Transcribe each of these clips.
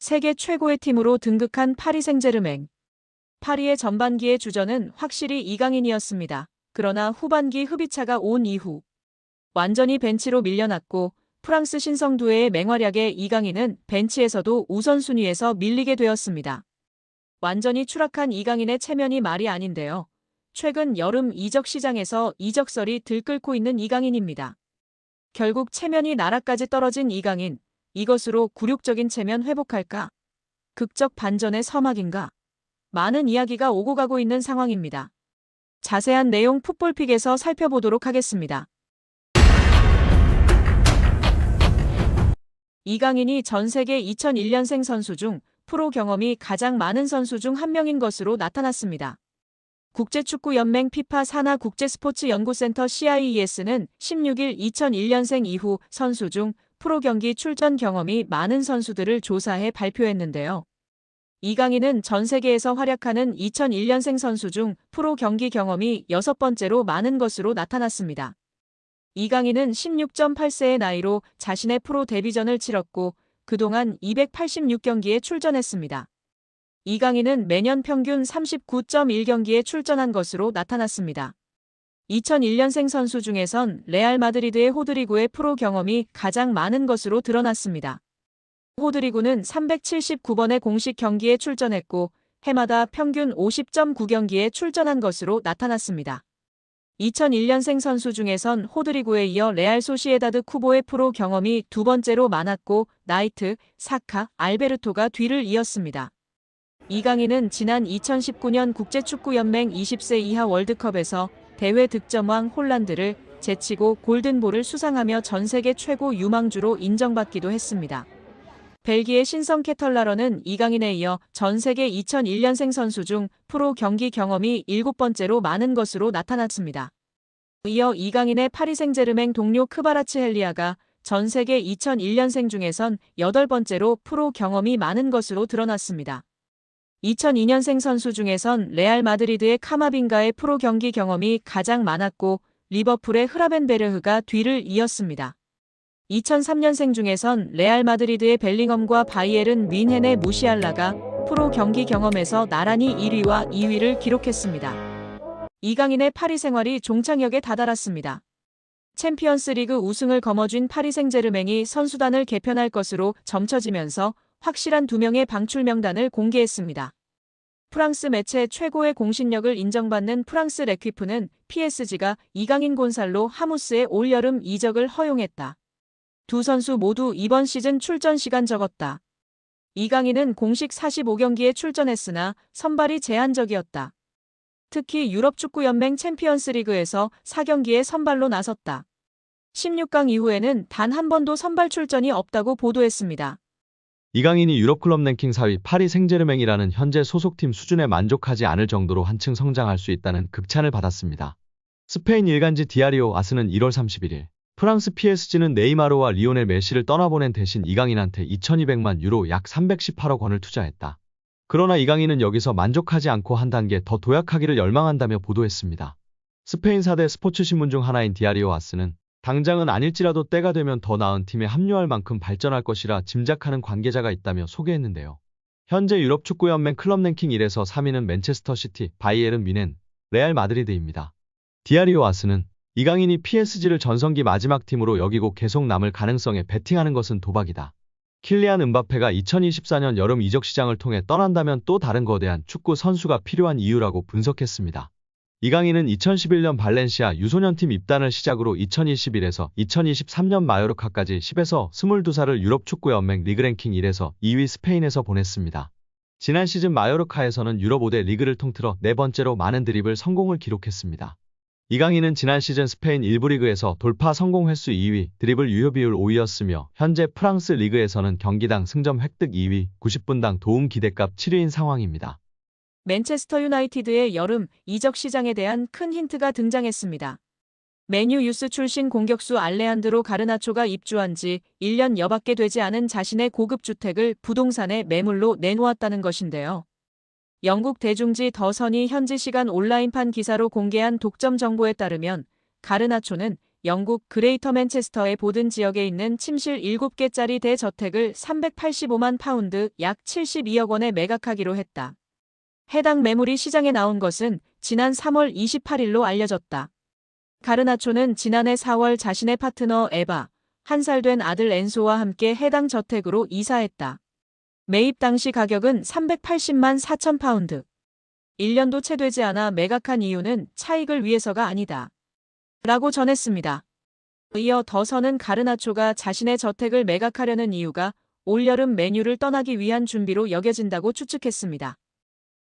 세계 최고의 팀으로 등극한 파리 생제르맹. 파리의 전반기의 주전은 확실히 이강인이었습니다. 그러나 후반기 흡입차가 온 이후 완전히 벤치로 밀려났고 프랑스 신성두회의 맹활약에 이강인은 벤치에서도 우선순위에서 밀리게 되었습니다. 완전히 추락한 이강인의 체면이 말이 아닌데요. 최근 여름 이적 시장에서 이적설이 들끓고 있는 이강인입니다. 결국 체면이 나락까지 떨어진 이강인. 이것으로 굴욕적인 체면 회복할까? 극적 반전의 서막인가? 많은 이야기가 오고 가고 있는 상황입니다. 자세한 내용 풋볼픽에서 살펴보도록 하겠습니다. 이강인이 전 세계 2001년생 선수 중 프로 경험이 가장 많은 선수 중 한 명인 것으로 나타났습니다. 국제축구연맹 피파 산하 국제스포츠연구센터 CIES는 16일 2001년생 이후 선수 중 프로 경기 출전 경험이 많은 선수들을 조사해 발표했는데요. 이강인은 전 세계에서 활약하는 2001년생 선수 중 프로 경기 경험이 6번째로 많은 것으로 나타났습니다. 이강인은 16.8세의 나이로 자신의 프로 데뷔전을 치렀고 그동안 286경기에 출전했습니다. 이강인은 매년 평균 39.1경기에 출전한 것으로 나타났습니다. 2001년생 선수 중에선 레알 마드리드의 호드리구의 프로 경험이 가장 많은 것으로 드러났습니다. 호드리구는 379번의 공식 경기에 출전했고 해마다 평균 50.9경기에 출전한 것으로 나타났습니다. 2001년생 선수 중에선 호드리구에 이어 레알 소시에다드 쿠보의 프로 경험이 두 번째로 많았고 나이트, 사카, 알베르토가 뒤를 이었습니다. 이강인은 지난 2019년 국제축구연맹 20세 이하 월드컵에서 대회 득점왕 홀란드를 제치고 골든볼을 수상하며 전 세계 최고 유망주로 인정받기도 했습니다. 벨기에 신성 케털라러는 이강인에 이어 전 세계 2001년생 선수 중 프로 경기 경험이 7번째로 많은 것으로 나타났습니다. 이어 이강인의 파리 생제르맹 동료 크바라츠헬리아가 전 세계 2001년생 중에선 8번째로 프로 경험이 많은 것으로 드러났습니다. 2002년생 선수 중에선 레알 마드리드의 카마빙가의 프로 경기 경험이 가장 많았고 리버풀의 흐라벤베르흐가 뒤를 이었습니다. 2003년생 중에선 레알 마드리드의 벨링엄과 바이에른 뮌헨의 무시알라가 프로 경기 경험에서 나란히 1위와 2위를 기록했습니다. 이강인의 파리 생활이 종착역에 다다랐습니다. 챔피언스리그 우승을 거머쥔 파리 생제르맹이 선수단을 개편할 것으로 점쳐지면서 확실한 2명의 방출 명단을 공개했습니다. 프랑스 매체 최고의 공신력을 인정받는 프랑스 레퀴프는 PSG가 이강인 곤살로 하무스의 올여름 이적을 허용했다. 두 선수 모두 이번 시즌 출전 시간 적었다. 이강인은 공식 45경기에 출전했으나 선발이 제한적이었다. 특히 유럽축구연맹 챔피언스리그에서 4경기에 선발로 나섰다. 16강 이후에는 단 한 번도 선발 출전이 없다고 보도했습니다. 이강인이 유럽클럽 랭킹 4위 파리 생제르맹이라는 현재 소속팀 수준에 만족하지 않을 정도로 한층 성장할 수 있다는 극찬을 받았습니다. 스페인 일간지 디아리오 아스는 1월 31일 프랑스 PSG는 네이마르와 리오넬 메시를 떠나보낸 대신 이강인한테 2200만 유로 약 318억 원을 투자했다. 그러나 이강인은 여기서 만족하지 않고 한 단계 더 도약하기를 열망한다며 보도했습니다. 스페인 4대 스포츠 신문 중 하나인 디아리오 아스는 당장은 아닐지라도 때가 되면 더 나은 팀에 합류할 만큼 발전할 것이라 짐작하는 관계자가 있다며 소개했는데요. 현재 유럽축구연맹 클럽 랭킹 1에서 3위는 맨체스터 시티, 바이에른 뮌헨, 레알 마드리드입니다. 디아리오 아스는 이강인이 PSG를 전성기 마지막 팀으로 여기고 계속 남을 가능성에 베팅하는 것은 도박이다. 킬리안 음바페가 2024년 여름 이적 시장을 통해 떠난다면 또 다른 거대한 축구 선수가 필요한 이유라고 분석했습니다. 이강인은 2011년 발렌시아 유소년팀 입단을 시작으로 2021에서 2023년 마요르카까지 10에서 22살을 유럽축구연맹 리그랭킹 1에서 2위 스페인에서 보냈습니다. 지난 시즌 마요르카에서는 유럽 5대 리그를 통틀어 4번째로 많은 드리블 성공을 기록했습니다. 이강인은 지난 시즌 스페인 1부 리그에서 돌파 성공 횟수 2위, 드리블 유효 비율 5위였으며 현재 프랑스 리그에서는 경기당 승점 획득 2위, 90분당 도움 기대값 7위인 상황입니다. 맨체스터 유나이티드의 여름 이적 시장에 대한 큰 힌트가 등장했습니다. 맨유 유스 출신 공격수 알레한드로 가르나초가 입주한 지 1년 여밖에 되지 않은 자신의 고급 주택을 부동산에 매물로 내놓았다는 것인데요. 영국 대중지 더 선이 현지 시간 온라인판 기사로 공개한 독점 정보에 따르면 가르나초는 영국 그레이터 맨체스터의 보든 지역에 있는 침실 7개짜리 대저택을 385만 파운드 약 72억 원에 매각하기로 했다. 해당 매물이 시장에 나온 것은 지난 3월 28일로 알려졌다. 가르나초는 지난해 4월 자신의 파트너 에바, 1살 된 아들 엔소와 함께 해당 저택으로 이사했다. 매입 당시 가격은 380만 4천 파운드. 1년도 채 되지 않아 매각한 이유는 차익을 위해서가 아니다. 라고 전했습니다. 이어 더서는 가르나초가 자신의 저택을 매각하려는 이유가 올여름 맨유를 떠나기 위한 준비로 여겨진다고 추측했습니다.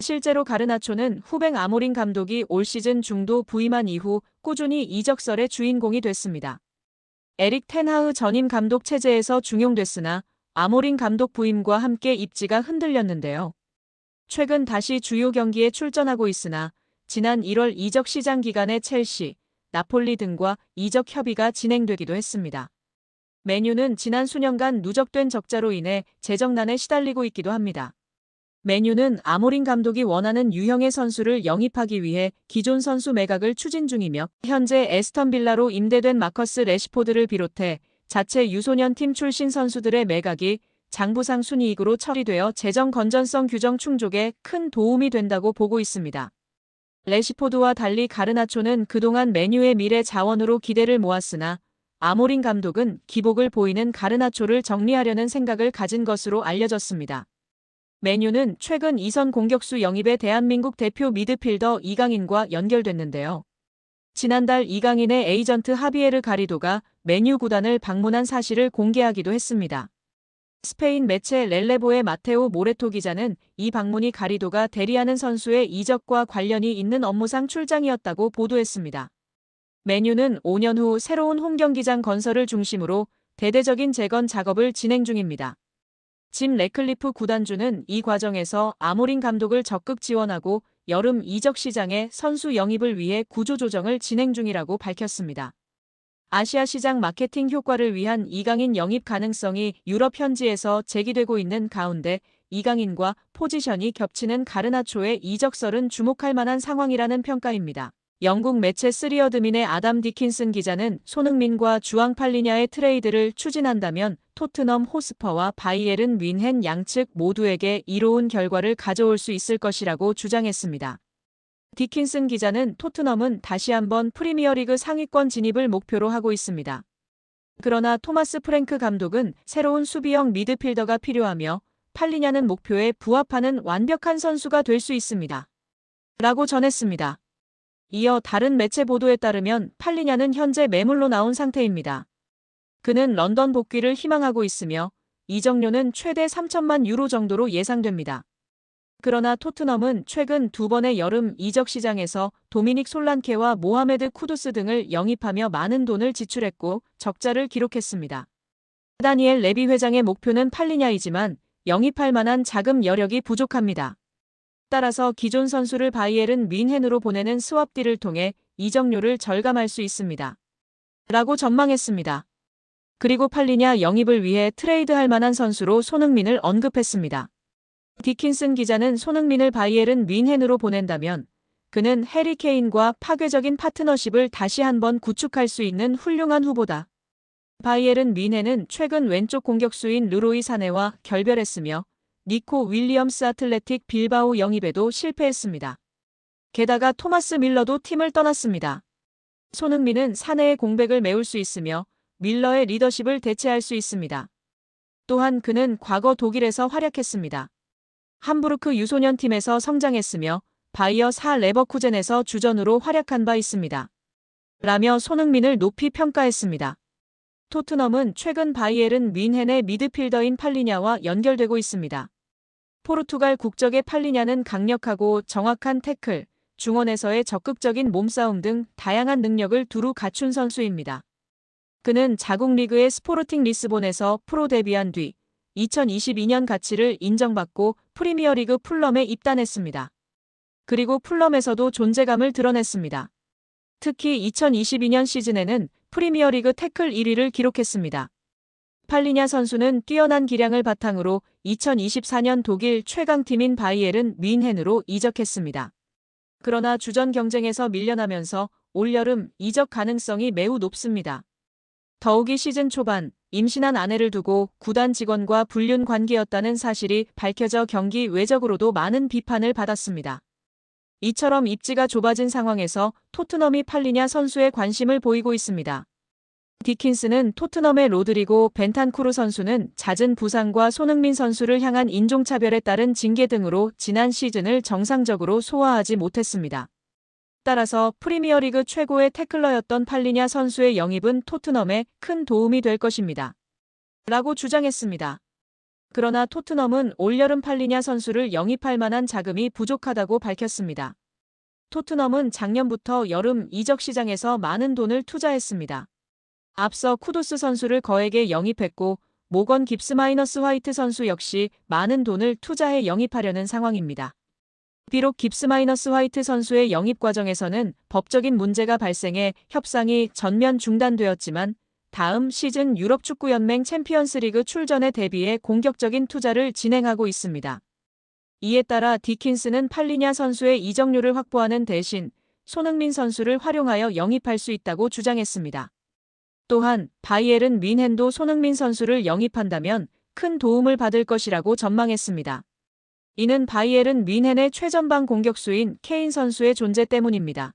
실제로 가르나초는 후배 아모린 감독이 올 시즌 중도 부임한 이후 꾸준히 이적설의 주인공이 됐습니다. 에릭 텐하흐 전임 감독 체제에서 중용됐으나 아모린 감독 부임과 함께 입지가 흔들렸는데요. 최근 다시 주요 경기에 출전하고 있으나 지난 1월 이적 시장 기간에 첼시, 나폴리 등과 이적 협의가 진행되기도 했습니다. 맨유는 지난 수년간 누적된 적자로 인해 재정난에 시달리고 있기도 합니다. 맨유는 아모린 감독이 원하는 유형의 선수를 영입하기 위해 기존 선수 매각을 추진 중이며 현재 에스턴 빌라로 임대된 마커스 레시포드를 비롯해 자체 유소년 팀 출신 선수들의 매각이 장부상 순이익으로 처리되어 재정 건전성 규정 충족에 큰 도움이 된다고 보고 있습니다. 레시포드와 달리 가르나초는 그동안 맨유의 미래 자원으로 기대를 모았으나 아모린 감독은 기복을 보이는 가르나초를 정리하려는 생각을 가진 것으로 알려졌습니다. 맨유는 최근 2선 공격수 영입에 대한민국 대표 미드필더 이강인과 연결됐는데요. 지난달 이강인의 에이전트 하비에르 가리도가 맨유 구단을 방문한 사실을 공개하기도 했습니다. 스페인 매체 렐레보의 마테오 모레토 기자는 이 방문이 가리도가 대리하는 선수의 이적과 관련이 있는 업무상 출장이었다고 보도했습니다. 맨유는 5년 후 새로운 홈경기장 건설을 중심으로 대대적인 재건 작업을 진행 중입니다. 짐 레클리프 구단주는 이 과정에서 아모린 감독을 적극 지원하고 여름 이적 시장에 선수 영입을 위해 구조조정을 진행 중이라고 밝혔습니다. 아시아 시장 마케팅 효과를 위한 이강인 영입 가능성이 유럽 현지에서 제기되고 있는 가운데 이강인과 포지션이 겹치는 가르나초의 이적설은 주목할 만한 상황이라는 평가입니다. 영국 매체 쓰리어드민의 아담 디킨슨 기자는 손흥민과 주앙 팔리냐의 트레이드를 추진한다면 토트넘 호스퍼와 바이에른 뮌헨 양측 모두에게 이로운 결과를 가져올 수 있을 것이라고 주장했습니다. 디킨슨 기자는 토트넘은 다시 한번 프리미어리그 상위권 진입을 목표로 하고 있습니다. 그러나 토마스 프랭크 감독은 새로운 수비형 미드필더가 필요하며 팔리냐는 목표에 부합하는 완벽한 선수가 될 수 있습니다. 라고 전했습니다. 이어 다른 매체 보도에 따르면 팔리냐는 현재 매물로 나온 상태입니다. 그는 런던 복귀를 희망하고 있으며 이적료는 최대 3천만 유로 정도로 예상됩니다. 그러나 토트넘은 최근 2번의 여름 이적 시장에서 도미닉 솔란케와 모하메드 쿠두스 등을 영입하며 많은 돈을 지출했고 적자를 기록했습니다. 다니엘 레비 회장의 목표는 팔리냐이지만 영입할 만한 자금 여력이 부족합니다. 따라서 기존 선수를 바이에른 뮌헨으로 보내는 스왑 딜을 통해 이적료를 절감할 수 있습니다. 라고 전망했습니다. 그리고 팔리냐 영입을 위해 트레이드할 만한 선수로 손흥민을 언급했습니다. 디킨슨 기자는 손흥민을 바이에른 뮌헨으로 보낸다면 그는 해리 케인과 파괴적인 파트너십을 다시 한번 구축할 수 있는 훌륭한 후보다. 바이에른 뮌헨은 최근 왼쪽 공격수인 르로이 사네와 결별했으며 니코 윌리엄스 아틀레틱 빌바오 영입에도 실패했습니다. 게다가 토마스 밀러도 팀을 떠났습니다. 손흥민은 사내의 공백을 메울 수 있으며 밀러의 리더십을 대체할 수 있습니다. 또한 그는 과거 독일에서 활약했습니다. 함부르크 유소년 팀에서 성장했으며 바이어 사 레버쿠젠에서 주전으로 활약한 바 있습니다. 라며 손흥민을 높이 평가했습니다. 토트넘은 최근 바이에른 뮌헨의 미드필더인 팔리냐와 연결되고 있습니다. 포르투갈 국적의 팔리냐는 강력하고 정확한 태클, 중원에서의 적극적인 몸싸움 등 다양한 능력을 두루 갖춘 선수입니다. 그는 자국 리그의 스포르팅 리스본에서 프로 데뷔한 뒤 2022년 가치를 인정받고 프리미어리그 풀럼에 입단했습니다. 그리고 풀럼에서도 존재감을 드러냈습니다. 특히 2022년 시즌에는 프리미어리그 태클 1위를 기록했습니다. 팔리냐 선수는 뛰어난 기량을 바탕으로 2024년 독일 최강팀인 바이에른 뮌헨으로 이적했습니다. 그러나 주전 경쟁에서 밀려나면서 올여름 이적 가능성이 매우 높습니다. 더욱이 시즌 초반 임신한 아내를 두고 구단 직원과 불륜 관계였다는 사실이 밝혀져 경기 외적으로도 많은 비판을 받았습니다. 이처럼 입지가 좁아진 상황에서 토트넘이 팔리냐 선수에 관심을 보이고 있습니다. 디킨스는 토트넘의 로드리고 벤탄쿠르 선수는 잦은 부상과 손흥민 선수를 향한 인종차별에 따른 징계 등으로 지난 시즌을 정상적으로 소화하지 못했습니다. 따라서 프리미어리그 최고의 태클러였던 팔리냐 선수의 영입은 토트넘에 큰 도움이 될 것입니다. 라고 주장했습니다. 그러나 토트넘은 올여름 팔리냐 선수를 영입할 만한 자금이 부족하다고 밝혔습니다. 토트넘은 작년부터 여름 이적 시장에서 많은 돈을 투자했습니다. 앞서 쿠두스 선수를 거액에 영입했고 모건 깁스 마이너스 화이트 선수 역시 많은 돈을 투자해 영입하려는 상황입니다. 비록 깁스 마이너스 화이트 선수의 영입 과정에서는 법적인 문제가 발생해 협상이 전면 중단되었지만 다음 시즌 유럽축구연맹 챔피언스리그 출전에 대비해 공격적인 투자를 진행하고 있습니다. 이에 따라 디킨스는 팔리냐 선수의 이적료를 확보하는 대신 손흥민 선수를 활용하여 영입할 수 있다고 주장했습니다. 또한 바이에른 뮌헨도 손흥민 선수를 영입한다면 큰 도움을 받을 것이라고 전망했습니다. 이는 바이에른 뮌헨의 최전방 공격수인 케인 선수의 존재 때문입니다.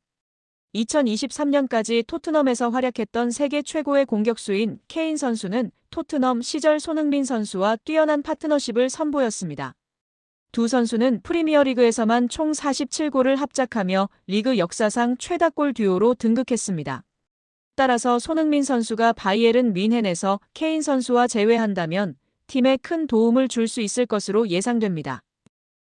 2023년까지 토트넘에서 활약했던 세계 최고의 공격수인 케인 선수는 토트넘 시절 손흥민 선수와 뛰어난 파트너십을 선보였습니다. 두 선수는 프리미어리그에서만 총 47골을 합작하며 리그 역사상 최다골 듀오로 등극했습니다. 따라서 손흥민 선수가 바이에른 뮌헨에서 케인 선수와 재회한다면 팀에 큰 도움을 줄 수 있을 것으로 예상됩니다.